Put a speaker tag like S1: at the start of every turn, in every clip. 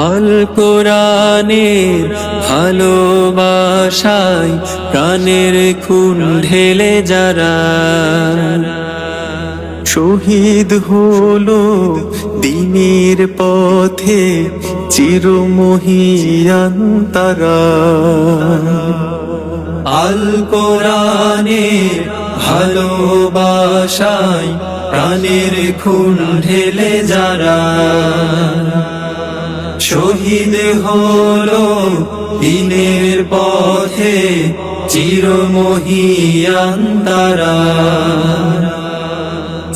S1: আল কোরআনের ভালোবাসায় প্রাণের খুন ঢেলে যারা শহীদ হলো দ্বীনের পথে চিরমহিয়ান তারা। আল কোরআনের ভালোবাসায় প্রাণের খুন ঢেলে যারা শহীদ হলো দ্বীনের পথে চিরমহিয়ান তারা।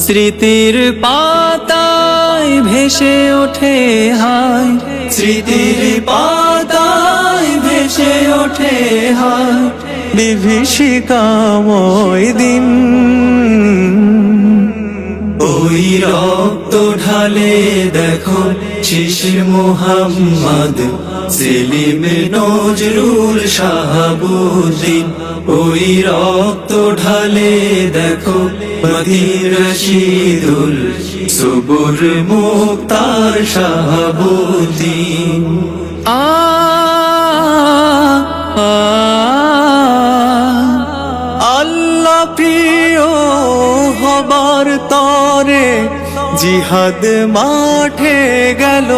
S1: স্মৃতির পাতায় ভেসে ওঠে হায়, স্মৃতির পাতায় ভেসে ওঠে হায় বিভীষিকাময় দিন। ওই রক্ত ঢালে দেখো শিশির মুহাম্মদ, সেলিম নজরুল শাহাবুদ্দিন। ওই রক্ত ঢালে দেখো মদির রশিদুল সবুর মুক্তার শাহাবুদ্দিন। আল্লাহ প্রিয় হবার তরে জিহাদ মাঠে গেল,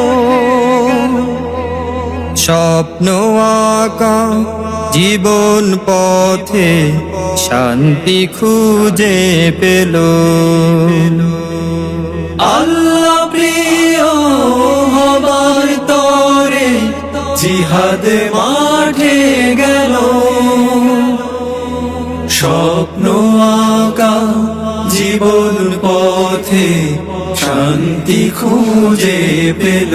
S2: স্বপ্ন আঁকা জীবন পথে শান্তি খুঁজে পেল।
S1: আল্লাহ প্রিয় হবার তরে জিহাদ মাঠে গেল, স্বপ্ন আঁকা জীবন পথে শান্তি খুঁজে পেল।